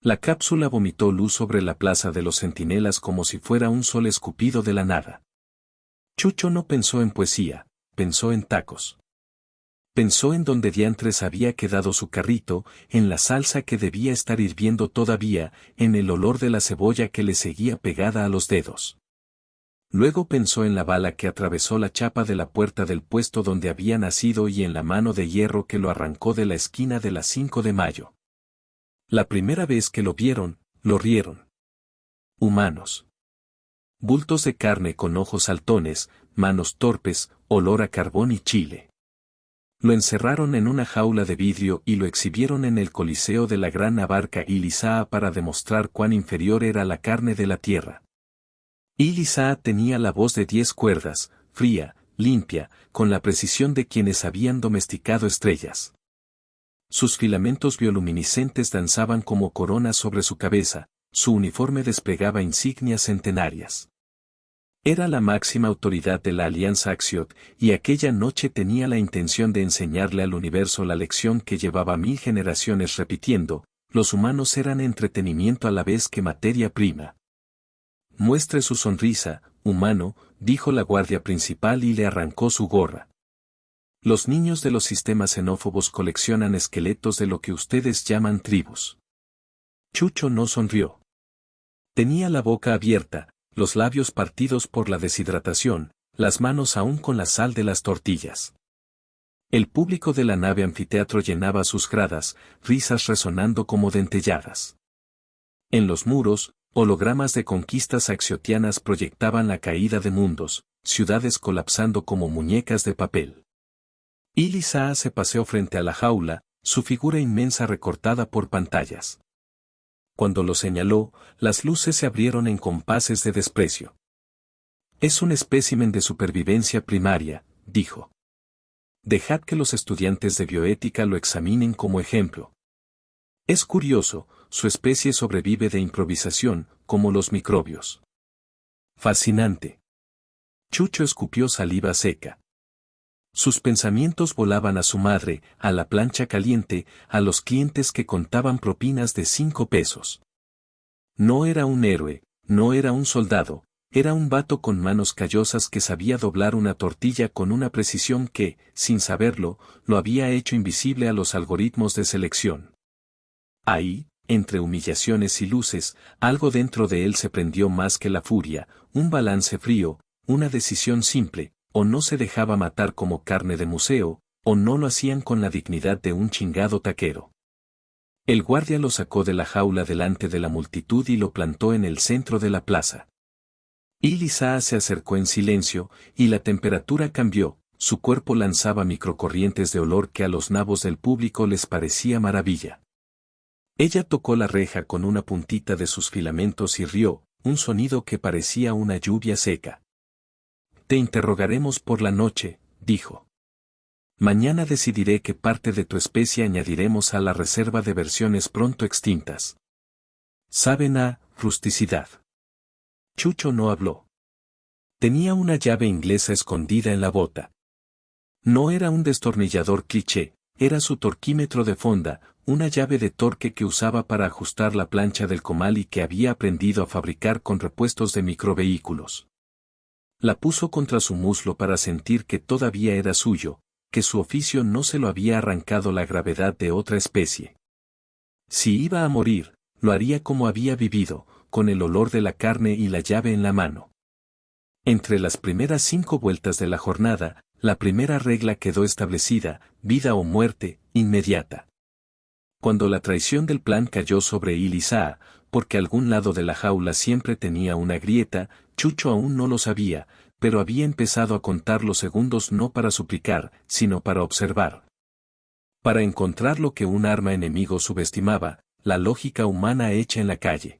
La cápsula vomitó luz sobre la plaza de los centinelas como si fuera un sol escupido de la nada. Chucho no pensó en poesía, pensó en tacos. Pensó en donde diantres había quedado su carrito, en la salsa que debía estar hirviendo todavía, en el olor de la cebolla que le seguía pegada a los dedos. Luego pensó en la bala que atravesó la chapa de la puerta del puesto donde había nacido y en la mano de hierro que lo arrancó de la esquina de la 5 de mayo. La primera vez que lo vieron, lo rieron. Humanos. Bultos de carne con ojos saltones, manos torpes, olor a carbón y chile. Lo encerraron en una jaula de vidrio y lo exhibieron en el Coliseo de la Gran Abarca Ilisá para demostrar cuán inferior era la carne de la tierra. Ilisá tenía la voz de 10 cuerdas, fría, limpia, con la precisión de quienes habían domesticado estrellas. Sus filamentos bioluminiscentes danzaban como coronas sobre su cabeza, su uniforme desplegaba insignias centenarias. Era la máxima autoridad de la Alianza Axiot, y aquella noche tenía la intención de enseñarle al universo la lección que llevaba 1000 generaciones repitiendo: los humanos eran entretenimiento a la vez que materia prima. Muestre su sonrisa, humano, dijo la guardia principal y le arrancó su gorra. Los niños de los sistemas xenófobos coleccionan esqueletos de lo que ustedes llaman tribus. Chucho no sonrió. Tenía la boca abierta, los labios partidos por la deshidratación, las manos aún con la sal de las tortillas. El público de la nave anfiteatro llenaba sus gradas, risas resonando como dentelladas. En los muros, hologramas de conquistas axiotianas proyectaban la caída de mundos, ciudades colapsando como muñecas de papel. Ilisá se paseó frente a la jaula, su figura inmensa recortada por pantallas. Cuando lo señaló, las luces se abrieron en compases de desprecio. Es un espécimen de supervivencia primaria, dijo. Dejad que los estudiantes de bioética lo examinen como ejemplo. Es curioso, su especie sobrevive de improvisación, como los microbios. Fascinante. Chucho escupió saliva seca. Sus pensamientos volaban a su madre, a la plancha caliente, a los clientes que contaban propinas de 5 pesos. No era un héroe, no era un soldado, era un vato con manos callosas que sabía doblar una tortilla con una precisión que, sin saberlo, lo había hecho invisible a los algoritmos de selección. Ahí, entre humillaciones y luces, algo dentro de él se prendió más que la furia, un balance frío, una decisión simple: o no se dejaba matar como carne de museo, o no lo hacían con la dignidad de un chingado taquero. El guardia lo sacó de la jaula delante de la multitud y lo plantó en el centro de la plaza. Ilisá se acercó en silencio, y la temperatura cambió, su cuerpo lanzaba microcorrientes de olor que a los nabos del público les parecía maravilla. Ella tocó la reja con una puntita de sus filamentos y rió, un sonido que parecía una lluvia seca. Te interrogaremos por la noche, dijo. Mañana decidiré qué parte de tu especie añadiremos a la reserva de versiones pronto extintas. Saben a rusticidad. Chucho no habló. Tenía una llave inglesa escondida en la bota. No era un destornillador cliché, era su torquímetro de fonda, una llave de torque que usaba para ajustar la plancha del comal y que había aprendido a fabricar con repuestos de microvehículos. La puso contra su muslo para sentir que todavía era suyo, que su oficio no se lo había arrancado la gravedad de otra especie. Si iba a morir, lo haría como había vivido, con el olor de la carne y la llave en la mano. Entre las primeras 5 vueltas de la jornada, la primera regla quedó establecida: vida o muerte, inmediata. Cuando la traición del plan cayó sobre Ilisá, porque algún lado de la jaula siempre tenía una grieta, Chucho aún no lo sabía, pero había empezado a contar los segundos no para suplicar, sino para observar. Para encontrar lo que un arma enemigo subestimaba, la lógica humana hecha en la calle.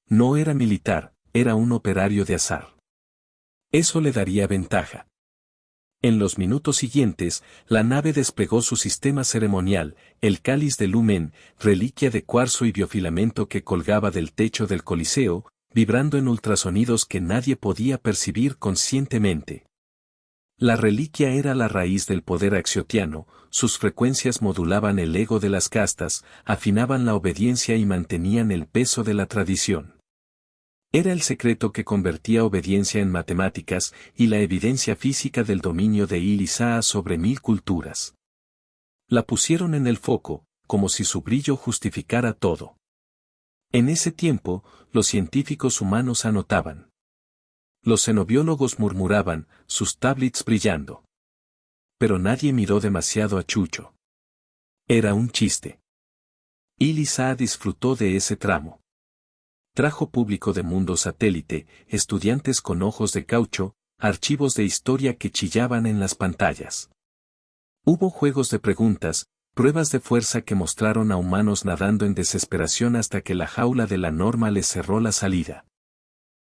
No era militar, era un operario de azar. Eso le daría ventaja. En los minutos siguientes, la nave desplegó su sistema ceremonial, el cáliz de lumen, reliquia de cuarzo y biofilamento que colgaba del techo del Coliseo, vibrando en ultrasonidos que nadie podía percibir conscientemente. La reliquia era la raíz del poder axiotiano, sus frecuencias modulaban el ego de las castas, afinaban la obediencia y mantenían el peso de la tradición. Era el secreto que convertía obediencia en matemáticas y la evidencia física del dominio de Il-Isá sobre 1000 culturas. La pusieron en el foco, como si su brillo justificara todo. En ese tiempo, los científicos humanos anotaban. Los xenobiólogos murmuraban, sus tablets brillando. Pero nadie miró demasiado a Chucho. Era un chiste. Il-Isá disfrutó de ese tramo. Trajo público de mundo satélite, estudiantes con ojos de caucho, archivos de historia que chillaban en las pantallas. Hubo juegos de preguntas, pruebas de fuerza que mostraron a humanos nadando en desesperación hasta que la jaula de la norma les cerró la salida.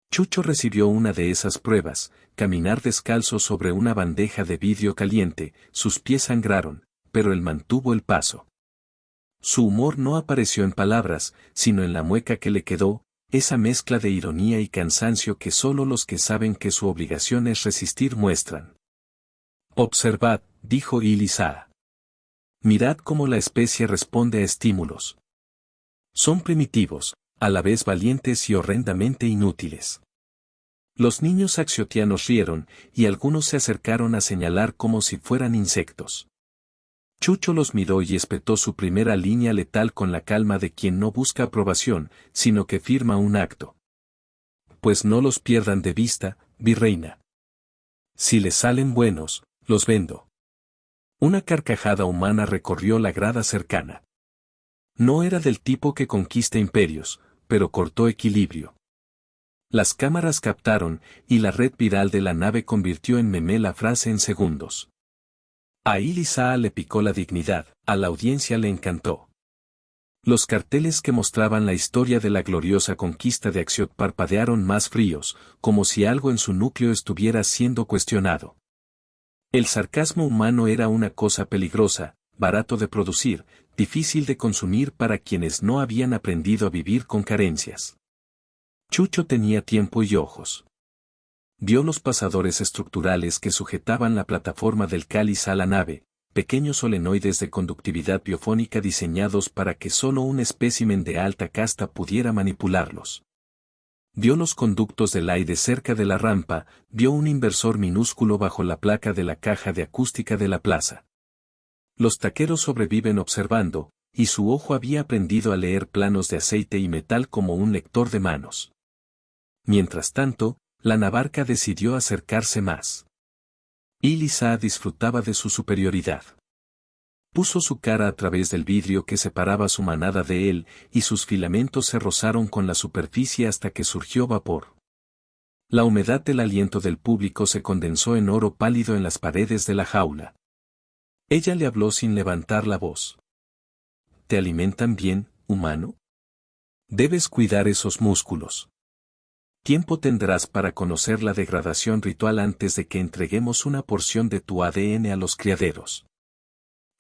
Chucho recibió una de esas pruebas, caminar descalzo sobre una bandeja de vidrio caliente, sus pies sangraron, pero él mantuvo el paso. Su humor no apareció en palabras, sino en la mueca que le quedó, esa mezcla de ironía y cansancio que solo los que saben que su obligación es resistir muestran. Observad, dijo Il-Isá. Mirad cómo la especie responde a estímulos. Son primitivos, a la vez valientes y horrendamente inútiles. Los niños axiotianos rieron, y algunos se acercaron a señalar como si fueran insectos. Chucho los miró y espetó su primera línea letal con la calma de quien no busca aprobación, sino que firma un acto. Pues no los pierdan de vista, virreina. Si les salen buenos, los vendo. Una carcajada humana recorrió la grada cercana. No era del tipo que conquista imperios, pero cortó equilibrio. Las cámaras captaron, y la red viral de la nave convirtió en meme la frase en segundos. A Il-Isá le picó la dignidad, a la audiencia le encantó. Los carteles que mostraban la historia de la gloriosa conquista de Axiot parpadearon más fríos, como si algo en su núcleo estuviera siendo cuestionado. El sarcasmo humano era una cosa peligrosa, barato de producir, difícil de consumir para quienes no habían aprendido a vivir con carencias. Chucho tenía tiempo y ojos. Vio los pasadores estructurales que sujetaban la plataforma del cáliz a la nave, pequeños solenoides de conductividad biofónica diseñados para que solo un espécimen de alta casta pudiera manipularlos. Vio los conductos del aire cerca de la rampa, vio un inversor minúsculo bajo la placa de la caja de acústica de la plaza. Los taqueros sobreviven observando, y su ojo había aprendido a leer planos de aceite y metal como un lector de manos. Mientras tanto, la navarca decidió acercarse más. Il-Isá disfrutaba de su superioridad. Puso su cara a través del vidrio que separaba su manada de él, y sus filamentos se rozaron con la superficie hasta que surgió vapor. La humedad del aliento del público se condensó en oro pálido en las paredes de la jaula. Ella le habló sin levantar la voz. ¿Te alimentan bien, humano? Debes cuidar esos músculos. Tiempo tendrás para conocer la degradación ritual antes de que entreguemos una porción de tu ADN a los criaderos.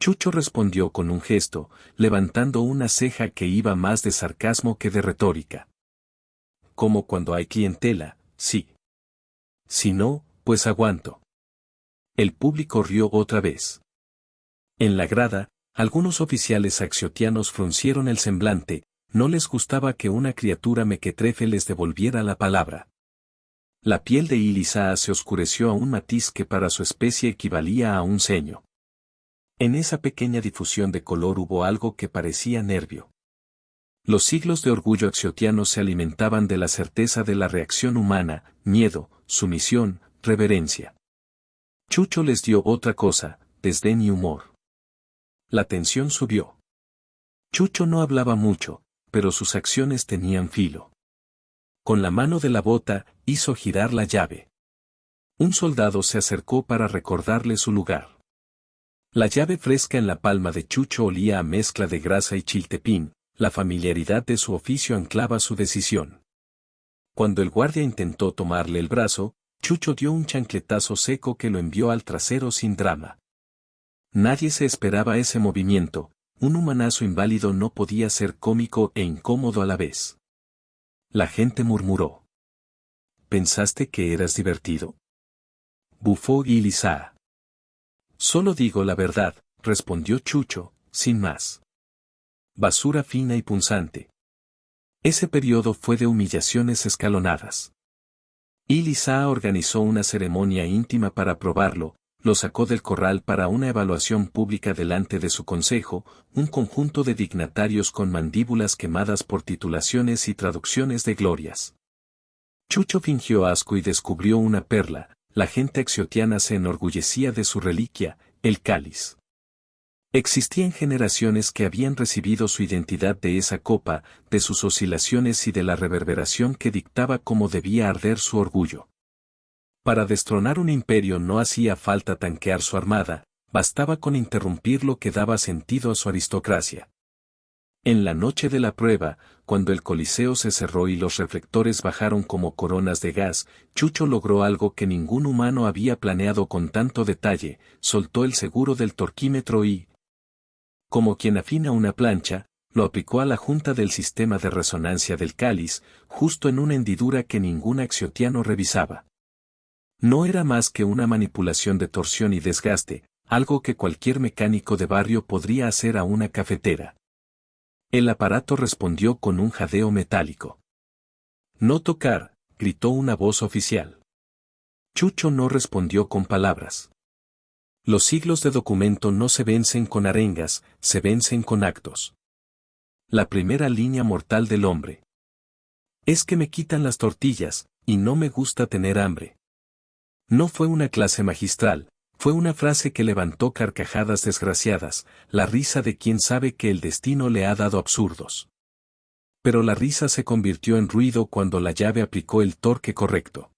Chucho respondió con un gesto, levantando una ceja que iba más de sarcasmo que de retórica. Como cuando hay clientela, sí. Si no, pues aguanto. El público rió otra vez. En la grada, algunos oficiales axiotianos fruncieron el semblante, no les gustaba que una criatura mequetrefe les devolviera la palabra. La piel de Il-Isá se oscureció a un matiz que para su especie equivalía a un ceño. En esa pequeña difusión de color hubo algo que parecía nervio. Los siglos de orgullo axiotiano se alimentaban de la certeza de la reacción humana, miedo, sumisión, reverencia. Chucho les dio otra cosa, desdén y humor. La tensión subió. Chucho no hablaba mucho, pero sus acciones tenían filo. Con la mano de la bota, hizo girar la llave. Un soldado se acercó para recordarle su lugar. La llave fresca en la palma de Chucho olía a mezcla de grasa y chiltepín, la familiaridad de su oficio anclaba su decisión. Cuando el guardia intentó tomarle el brazo, Chucho dio un chancletazo seco que lo envió al trasero sin drama. Nadie se esperaba ese movimiento, un humanazo inválido no podía ser cómico e incómodo a la vez. La gente murmuró. ¿Pensaste que eras divertido? bufó Ilizaa. Solo digo la verdad, respondió Chucho, sin más. Basura fina y punzante. Ese periodo fue de humillaciones escalonadas. Ilizaa organizó una ceremonia íntima para probarlo, lo sacó del corral para una evaluación pública delante de su consejo, un conjunto de dignatarios con mandíbulas quemadas por titulaciones y traducciones de glorias. Chucho fingió asco y descubrió una perla, la gente axiotiana se enorgullecía de su reliquia, el cáliz. Existían generaciones que habían recibido su identidad de esa copa, de sus oscilaciones y de la reverberación que dictaba cómo debía arder su orgullo. Para destronar un imperio no hacía falta tanquear su armada, bastaba con interrumpir lo que daba sentido a su aristocracia. En la noche de la prueba, cuando el Coliseo se cerró y los reflectores bajaron como coronas de gas, Chucho logró algo que ningún humano había planeado con tanto detalle, soltó el seguro del torquímetro y, como quien afina una plancha, lo aplicó a la junta del sistema de resonancia del cáliz, justo en una hendidura que ningún axiotiano revisaba. No era más que una manipulación de torsión y desgaste, algo que cualquier mecánico de barrio podría hacer a una cafetera. El aparato respondió con un jadeo metálico. «No tocar», gritó una voz oficial. Chucho no respondió con palabras. Los siglos de documento no se vencen con arengas, se vencen con actos. La primera línea mortal del hombre. Es que me quitan las tortillas, y no me gusta tener hambre. No fue una clase magistral, fue una frase que levantó carcajadas desgraciadas, la risa de quien sabe que el destino le ha dado absurdos. Pero la risa se convirtió en ruido cuando la llave aplicó el torque correcto.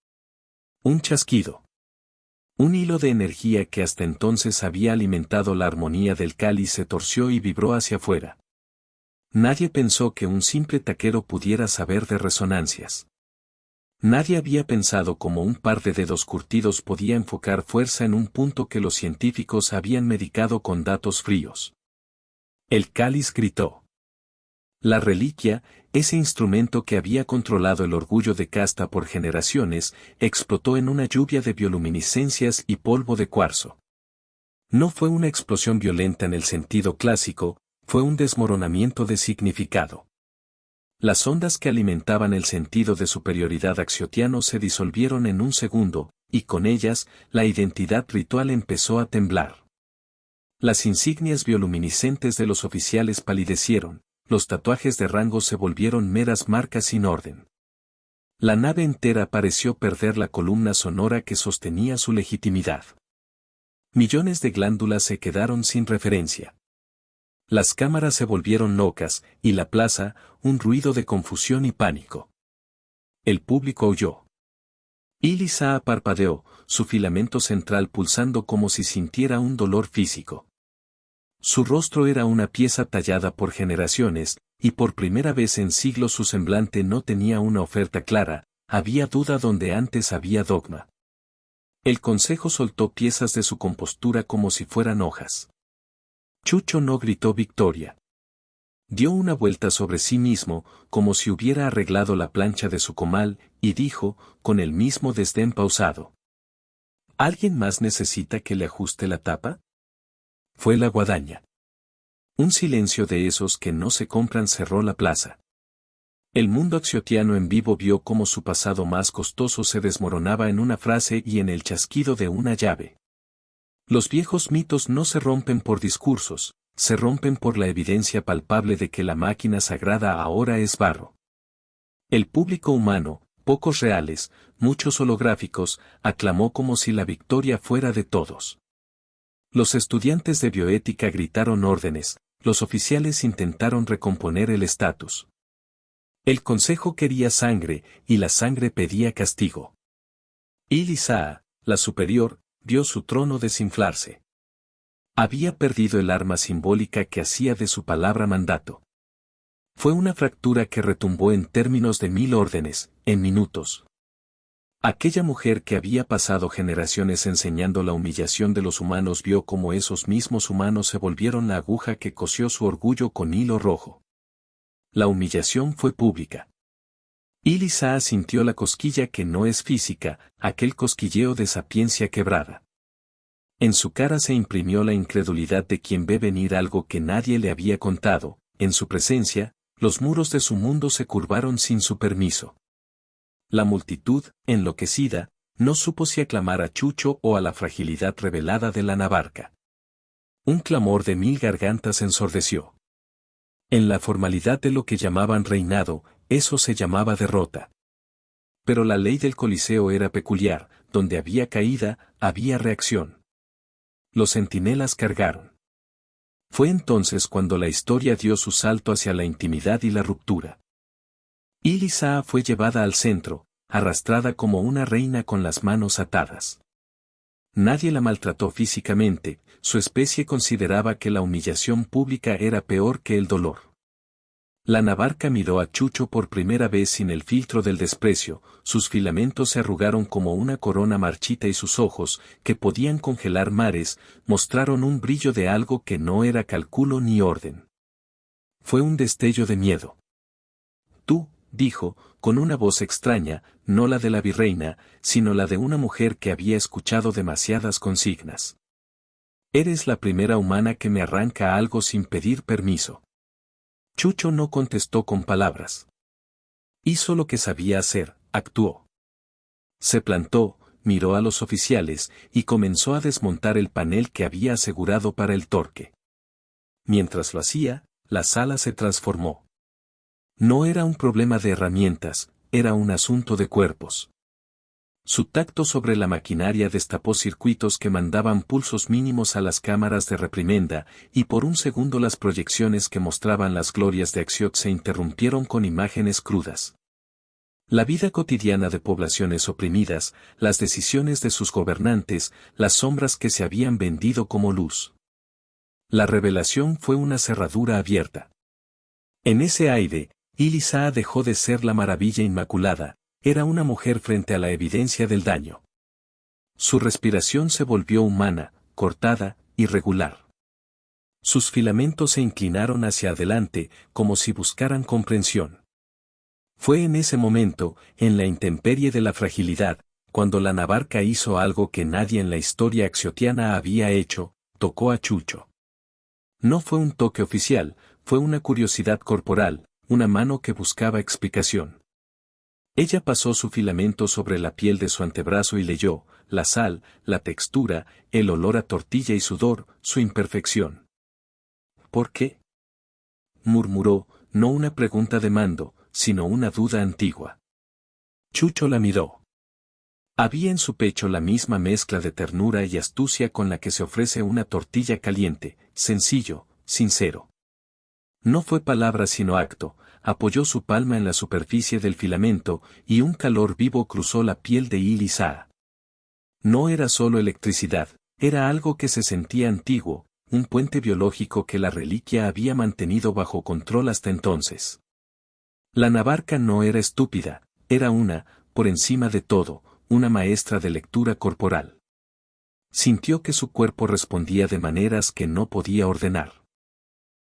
Un chasquido. Un hilo de energía que hasta entonces había alimentado la armonía del cáliz se torció y vibró hacia afuera. Nadie pensó que un simple taquero pudiera saber de resonancias. Nadie había pensado cómo un par de dedos curtidos podía enfocar fuerza en un punto que los científicos habían medicado con datos fríos. El cáliz gritó. La reliquia, ese instrumento que había controlado el orgullo de casta por generaciones, explotó en una lluvia de bioluminiscencias y polvo de cuarzo. No fue una explosión violenta en el sentido clásico, fue un desmoronamiento de significado. Las ondas que alimentaban el sentido de superioridad axiotiano se disolvieron en un segundo, y con ellas, la identidad ritual empezó a temblar. Las insignias bioluminiscentes de los oficiales palidecieron, los tatuajes de rango se volvieron meras marcas sin orden. La nave entera pareció perder la columna sonora que sostenía su legitimidad. Millones de glándulas se quedaron sin referencia. Las cámaras se volvieron locas, y la plaza, un ruido de confusión y pánico. El público oyó. Ilizaa parpadeó, su filamento central pulsando como si sintiera un dolor físico. Su rostro era una pieza tallada por generaciones, y por primera vez en siglos su semblante no tenía una oferta clara, había duda donde antes había dogma. El consejo soltó piezas de su compostura como si fueran hojas. Chucho no gritó victoria. Dio una vuelta sobre sí mismo, como si hubiera arreglado la plancha de su comal, y dijo, con el mismo desdén pausado. ¿Alguien más necesita que le ajuste la tapa? Fue la guadaña. Un silencio de esos que no se compran cerró la plaza. El mundo axiotiano en vivo vio cómo su pasado más costoso se desmoronaba en una frase y en el chasquido de una llave. Los viejos mitos no se rompen por discursos, se rompen por la evidencia palpable de que la máquina sagrada ahora es barro. El público humano, pocos reales, muchos holográficos, aclamó como si la victoria fuera de todos. Los estudiantes de bioética gritaron órdenes, los oficiales intentaron recomponer el estatus. El consejo quería sangre, y la sangre pedía castigo. Ilizaa, la superior, vio su trono desinflarse. Había perdido el arma simbólica que hacía de su palabra mandato. Fue una fractura que retumbó en términos de 1000 órdenes, en minutos. Aquella mujer que había pasado generaciones enseñando la humillación de los humanos vio cómo esos mismos humanos se volvieron la aguja que cosió su orgullo con hilo rojo. La humillación fue pública. Ilisa sintió la cosquilla que no es física, aquel cosquilleo de sapiencia quebrada. En su cara se imprimió la incredulidad de quien ve venir algo que nadie le había contado. En su presencia, los muros de su mundo se curvaron sin su permiso. La multitud, enloquecida, no supo si aclamar a Chucho o a la fragilidad revelada de la Navarca. Un clamor de 1000 gargantas ensordeció. En la formalidad de lo que llamaban reinado, eso se llamaba derrota. Pero la ley del Coliseo era peculiar, donde había caída, había reacción. Los centinelas cargaron. Fue entonces cuando la historia dio su salto hacia la intimidad y la ruptura. Ilisa fue llevada al centro, arrastrada como una reina con las manos atadas. Nadie la maltrató físicamente, su especie consideraba que la humillación pública era peor que el dolor. La Navarca miró a Chucho por primera vez sin el filtro del desprecio, sus filamentos se arrugaron como una corona marchita y sus ojos, que podían congelar mares, mostraron un brillo de algo que no era cálculo ni orden. Fue un destello de miedo. Tú, dijo, con una voz extraña, no la de la virreina, sino la de una mujer que había escuchado demasiadas consignas. Eres la primera humana que me arranca algo sin pedir permiso. Chucho no contestó con palabras. Hizo lo que sabía hacer, actuó. Se plantó, miró a los oficiales, y comenzó a desmontar el panel que había asegurado para el torque. Mientras lo hacía, la sala se transformó. No era un problema de herramientas, era un asunto de cuerpos. Su tacto sobre la maquinaria destapó circuitos que mandaban pulsos mínimos a las cámaras de reprimenda, y por un segundo las proyecciones que mostraban las glorias de Axiot se interrumpieron con imágenes crudas. La vida cotidiana de poblaciones oprimidas, las decisiones de sus gobernantes, las sombras que se habían vendido como luz. La revelación fue una cerradura abierta. En ese aire, Ilisa dejó de ser la maravilla inmaculada, era una mujer frente a la evidencia del daño. Su respiración se volvió humana, cortada, irregular. Sus filamentos se inclinaron hacia adelante, como si buscaran comprensión. Fue en ese momento, en la intemperie de la fragilidad, cuando la Navarca hizo algo que nadie en la historia axiotiana había hecho, tocó a Chucho. No fue un toque oficial, fue una curiosidad corporal, una mano que buscaba explicación. Ella pasó su filamento sobre la piel de su antebrazo y leyó, la sal, la textura, el olor a tortilla y sudor, su imperfección. ¿Por qué?, murmuró, no una pregunta de mando, sino una duda antigua. Chucho la miró. Había en su pecho la misma mezcla de ternura y astucia con la que se ofrece una tortilla caliente, sencillo, sincero. No fue palabra sino acto, apoyó su palma en la superficie del filamento, y un calor vivo cruzó la piel de Ilisa. No era solo electricidad, era algo que se sentía antiguo, un puente biológico que la reliquia había mantenido bajo control hasta entonces. La Navarca no era estúpida, era por encima de todo, una maestra de lectura corporal. Sintió que su cuerpo respondía de maneras que no podía ordenar.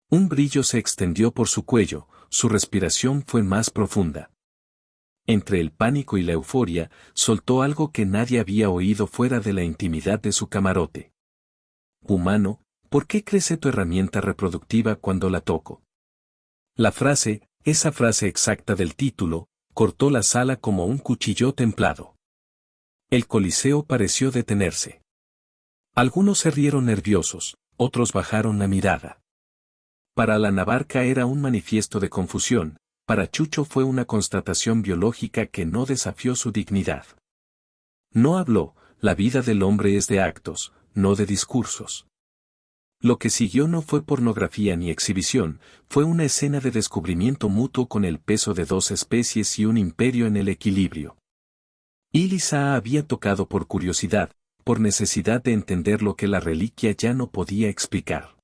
Un brillo se extendió por su cuello, su respiración fue más profunda. Entre el pánico y la euforia, soltó algo que nadie había oído fuera de la intimidad de su camarote. Humano, ¿por qué crece tu herramienta reproductiva cuando la toco? La frase, esa frase exacta del título, cortó la sala como un cuchillo templado. El Coliseo pareció detenerse. Algunos se rieron nerviosos, otros bajaron la mirada. Para la Navarca era un manifiesto de confusión, para Chucho fue una constatación biológica que no desafió su dignidad. No habló, la vida del hombre es de actos, no de discursos. Lo que siguió no fue pornografía ni exhibición, fue una escena de descubrimiento mutuo con el peso de dos especies y un imperio en el equilibrio. Ilisa había tocado por curiosidad, por necesidad de entender lo que la reliquia ya no podía explicar.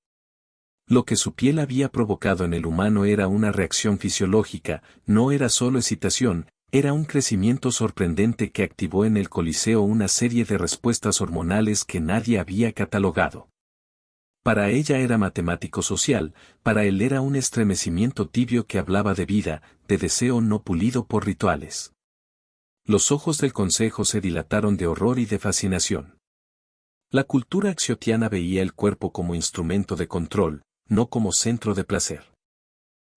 Lo que su piel había provocado en el humano era una reacción fisiológica, no era solo excitación, era un crecimiento sorprendente que activó en el Coliseo una serie de respuestas hormonales que nadie había catalogado. Para ella era matemático social, para él era un estremecimiento tibio que hablaba de vida, de deseo no pulido por rituales. Los ojos del consejo se dilataron de horror y de fascinación. La cultura axiotiana veía el cuerpo como instrumento de control, no como centro de placer.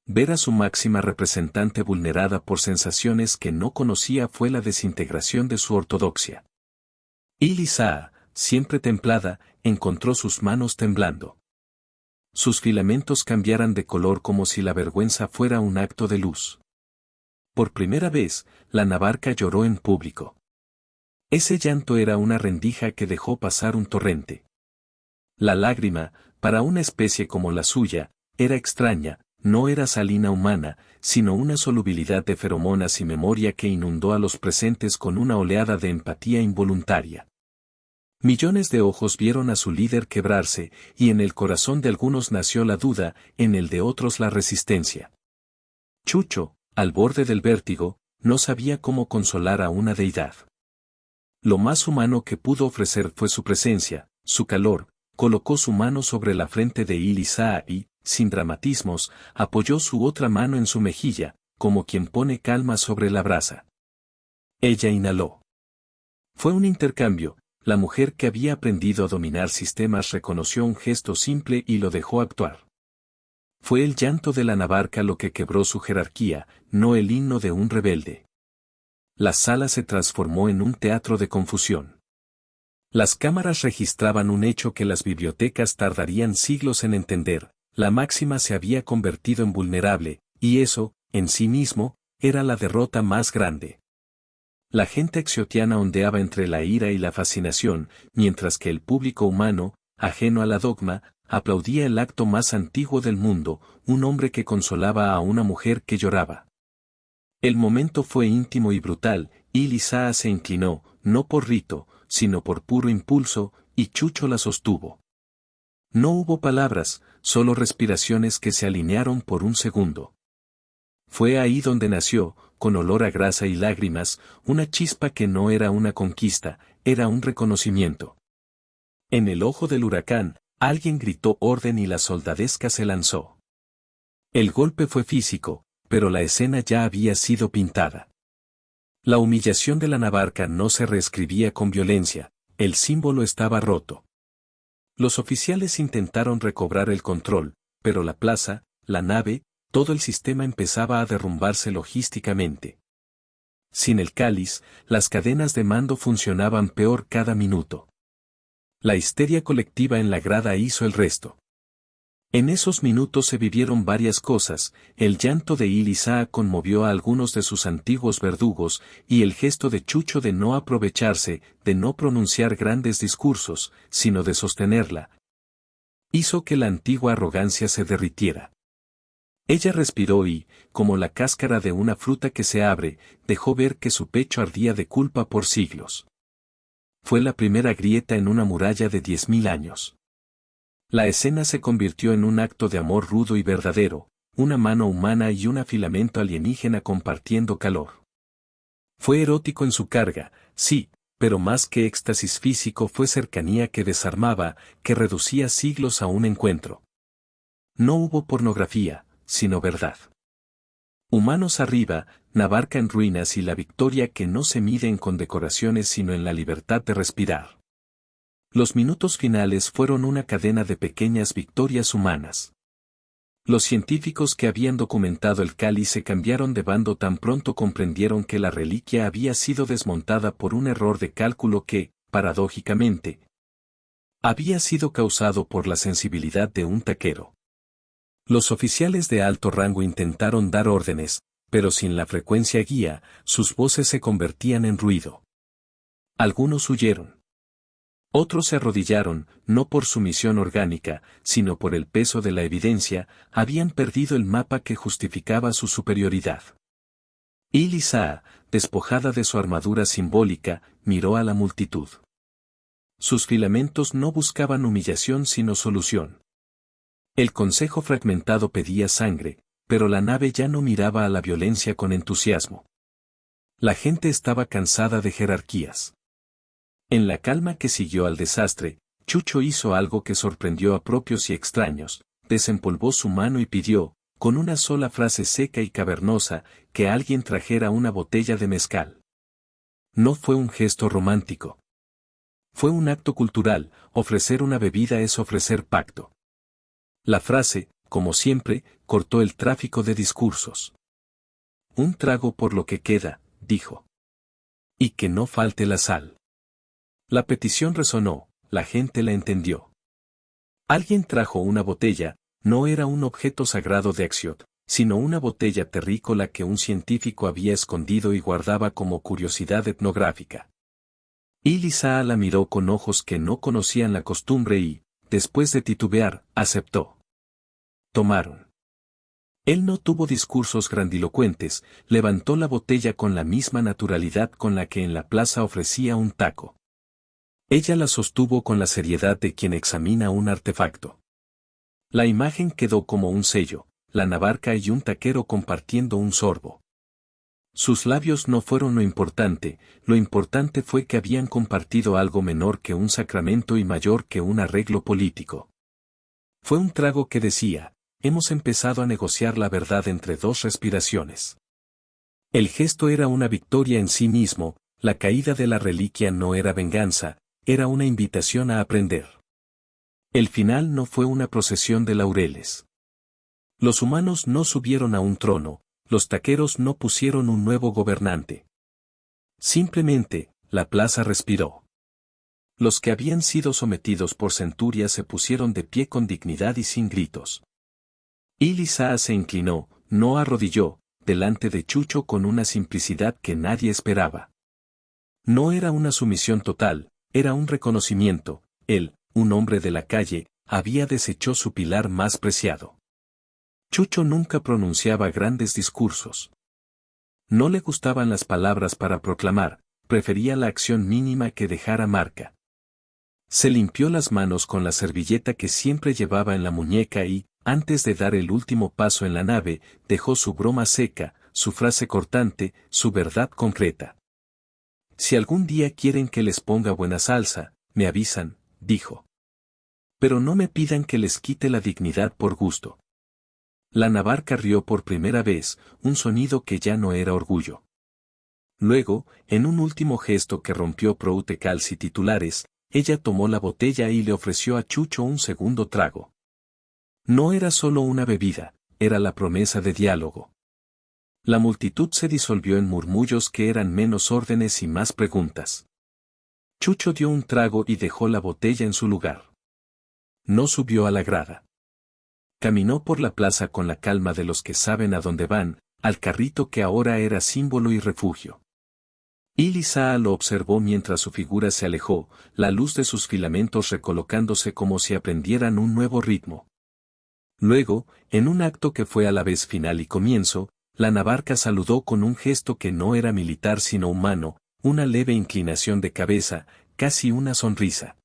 Ver a su máxima representante vulnerada por sensaciones que no conocía fue la desintegración de su ortodoxia. Y Lisa, siempre templada, encontró sus manos temblando. Sus filamentos cambiaran de color como si la vergüenza fuera un acto de luz. Por primera vez, la Navarca lloró en público. Ese llanto era una rendija que dejó pasar un torrente. La lágrima, para una especie como la suya, era extraña, no era salina humana, sino una solubilidad de feromonas y memoria que inundó a los presentes con una oleada de empatía involuntaria. Millones de ojos vieron a su líder quebrarse, y en el corazón de algunos nació la duda, en el de otros la resistencia. Chucho, al borde del vértigo, no sabía cómo consolar a una deidad. Lo más humano que pudo ofrecer fue su presencia, su calor, colocó su mano sobre la frente de Elisa y, sin dramatismos, apoyó su otra mano en su mejilla, como quien pone calma sobre la brasa. Ella inhaló. Fue un intercambio. La mujer que había aprendido a dominar sistemas reconoció un gesto simple y lo dejó actuar. Fue el llanto de la Navarca lo que quebró su jerarquía, no el himno de un rebelde. La sala se transformó en un teatro de confusión. Las cámaras registraban un hecho que las bibliotecas tardarían siglos en entender: la máxima se había convertido en vulnerable, y eso, en sí mismo, era la derrota más grande. La gente axiotiana ondeaba entre la ira y la fascinación, mientras que el público humano, ajeno a la dogma, aplaudía el acto más antiguo del mundo, un hombre que consolaba a una mujer que lloraba. El momento fue íntimo y brutal, y Lisa se inclinó, no por rito, sino por puro impulso, y Chucho la sostuvo. No hubo palabras, solo respiraciones que se alinearon por un segundo. Fue ahí donde nació, con olor a grasa y lágrimas, una chispa que no era una conquista, era un reconocimiento. En el ojo del huracán, alguien gritó orden y la soldadesca se lanzó. El golpe fue físico, pero la escena ya había sido pintada. La humillación de la Navarca no se reescribía con violencia, el símbolo estaba roto. Los oficiales intentaron recobrar el control, pero la plaza, la nave, todo el sistema empezaba a derrumbarse logísticamente. Sin el cáliz, las cadenas de mando funcionaban peor cada minuto. La histeria colectiva en la grada hizo el resto. En esos minutos se vivieron varias cosas: el llanto de Elisa conmovió a algunos de sus antiguos verdugos, y el gesto de Chucho de no aprovecharse, de no pronunciar grandes discursos, sino de sostenerla, hizo que la antigua arrogancia se derritiera. Ella respiró y, como la cáscara de una fruta que se abre, dejó ver que su pecho ardía de culpa por siglos. Fue la primera grieta en una muralla de 10.000 años. La escena se convirtió en un acto de amor rudo y verdadero, una mano humana y un filamento alienígena compartiendo calor. Fue erótico en su carga, sí, pero más que éxtasis físico fue cercanía que desarmaba, que reducía siglos a un encuentro. No hubo pornografía, sino verdad. Humanos arriba, Navarca en ruinas y la victoria que no se mide en condecoraciones sino en la libertad de respirar. Los minutos finales fueron una cadena de pequeñas victorias humanas. Los científicos que habían documentado el cáliz se cambiaron de bando tan pronto comprendieron que la reliquia había sido desmontada por un error de cálculo que, paradójicamente, había sido causado por la sensibilidad de un taquero. Los oficiales de alto rango intentaron dar órdenes, pero sin la frecuencia guía, sus voces se convertían en ruido. Algunos huyeron. Otros se arrodillaron, no por sumisión orgánica, sino por el peso de la evidencia, habían perdido el mapa que justificaba su superioridad. Y Lisa, despojada de su armadura simbólica, miró a la multitud. Sus filamentos no buscaban humillación sino solución. El consejo fragmentado pedía sangre, pero la nave ya no miraba a la violencia con entusiasmo. La gente estaba cansada de jerarquías. En la calma que siguió al desastre, Chucho hizo algo que sorprendió a propios y extraños, desempolvó su mano y pidió, con una sola frase seca y cavernosa, que alguien trajera una botella de mezcal. No fue un gesto romántico. Fue un acto cultural, ofrecer una bebida es ofrecer pacto. La frase, como siempre, cortó el tráfico de discursos. Un trago por lo que queda, dijo. Y que no falte la sal. La petición resonó, la gente la entendió. Alguien trajo una botella, no era un objeto sagrado de Axiot, sino una botella terrícola que un científico había escondido y guardaba como curiosidad etnográfica. Ilisa la miró con ojos que no conocían la costumbre y, después de titubear, aceptó. Tomaron. Él no tuvo discursos grandilocuentes, levantó la botella con la misma naturalidad con la que en la plaza ofrecía un taco. Ella la sostuvo con la seriedad de quien examina un artefacto. La imagen quedó como un sello, la Navarca y un taquero compartiendo un sorbo. Sus labios no fueron lo importante fue que habían compartido algo menor que un sacramento y mayor que un arreglo político. Fue un trago que decía, hemos empezado a negociar la verdad entre dos respiraciones. El gesto era una victoria en sí mismo, la caída de la reliquia no era venganza, era una invitación a aprender. El final no fue una procesión de laureles. Los humanos no subieron a un trono, los taqueros no pusieron un nuevo gobernante. Simplemente, la plaza respiró. Los que habían sido sometidos por centurias se pusieron de pie con dignidad y sin gritos. Ilisa se inclinó, no arrodilló, delante de Chucho con una simplicidad que nadie esperaba. No era una sumisión total, era un reconocimiento, él, un hombre de la calle, había deshecho su pilar más preciado. Chucho nunca pronunciaba grandes discursos. No le gustaban las palabras para proclamar, prefería la acción mínima que dejara marca. Se limpió las manos con la servilleta que siempre llevaba en la muñeca y, antes de dar el último paso en la nave, dejó su broma seca, su frase cortante, su verdad concreta. Si algún día quieren que les ponga buena salsa, me avisan, dijo. Pero no me pidan que les quite la dignidad por gusto. La Navarca rió por primera vez, un sonido que ya no era orgullo. Luego, en un último gesto que rompió proutecals y titulares, ella tomó la botella y le ofreció a Chucho un segundo trago. No era solo una bebida, era la promesa de diálogo. La multitud se disolvió en murmullos que eran menos órdenes y más preguntas. Chucho dio un trago y dejó la botella en su lugar. No subió a la grada. Caminó por la plaza con la calma de los que saben a dónde van, al carrito que ahora era símbolo y refugio. Ilisa lo observó mientras su figura se alejó, la luz de sus filamentos recolocándose como si aprendieran un nuevo ritmo. Luego, en un acto que fue a la vez final y comienzo, la Navarca saludó con un gesto que no era militar sino humano, una leve inclinación de cabeza, casi una sonrisa.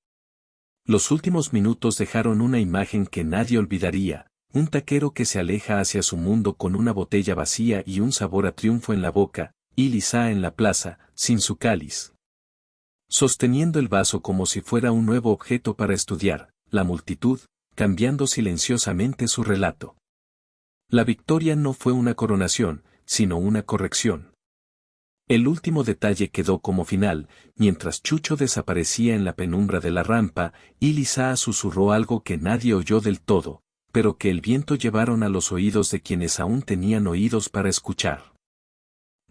Los últimos minutos dejaron una imagen que nadie olvidaría, un taquero que se aleja hacia su mundo con una botella vacía y un sabor a triunfo en la boca, y Lisa en la plaza, sin su cáliz. Sosteniendo el vaso como si fuera un nuevo objeto para estudiar, la multitud, cambiando silenciosamente su relato. La victoria no fue una coronación, sino una corrección. El último detalle quedó como final, mientras Chucho desaparecía en la penumbra de la rampa, y Lisa susurró algo que nadie oyó del todo, pero que el viento llevaron a los oídos de quienes aún tenían oídos para escuchar.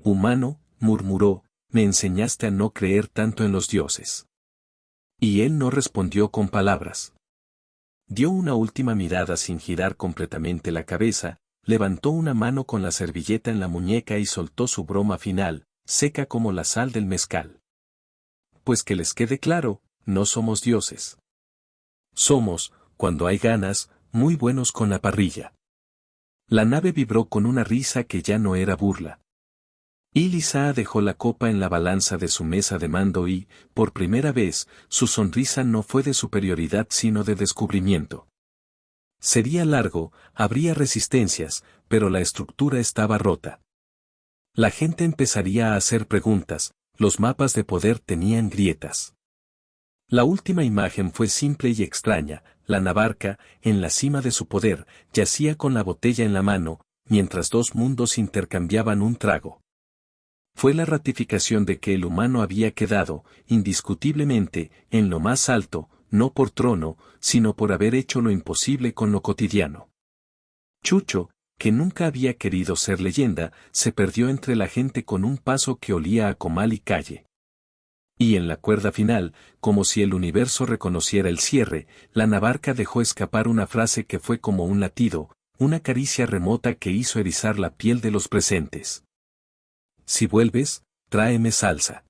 Humano, murmuró, me enseñaste a no creer tanto en los dioses. Y él no respondió con palabras. Dio una última mirada sin girar completamente la cabeza, levantó una mano con la servilleta en la muñeca y soltó su broma final, seca como la sal del mezcal. Pues que les quede claro, no somos dioses. Somos, cuando hay ganas, muy buenos con la parrilla. La nave vibró con una risa que ya no era burla. Ilisa dejó la copa en la balanza de su mesa de mando y, por primera vez, su sonrisa no fue de superioridad sino de descubrimiento. Sería largo, habría resistencias, pero la estructura estaba rota. La gente empezaría a hacer preguntas, los mapas de poder tenían grietas. La última imagen fue simple y extraña. La Navarca, en la cima de su poder, yacía con la botella en la mano, mientras dos mundos intercambiaban un trago. Fue la ratificación de que el humano había quedado, indiscutiblemente, en lo más alto, no por trono, sino por haber hecho lo imposible con lo cotidiano. Chucho, que nunca había querido ser leyenda, se perdió entre la gente con un paso que olía a comal y calle. Y en la cuerda final, como si el universo reconociera el cierre, la Navarca dejó escapar una frase que fue como un latido, una caricia remota que hizo erizar la piel de los presentes. Si vuelves, tráeme salsa.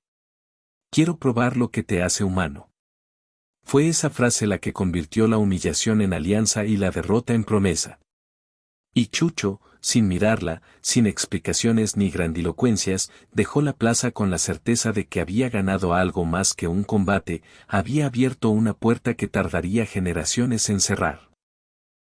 Quiero probar lo que te hace humano. Fue esa frase la que convirtió la humillación en alianza y la derrota en promesa. Y Chucho, sin mirarla, sin explicaciones ni grandilocuencias, dejó la plaza con la certeza de que había ganado algo más que un combate, había abierto una puerta que tardaría generaciones en cerrar.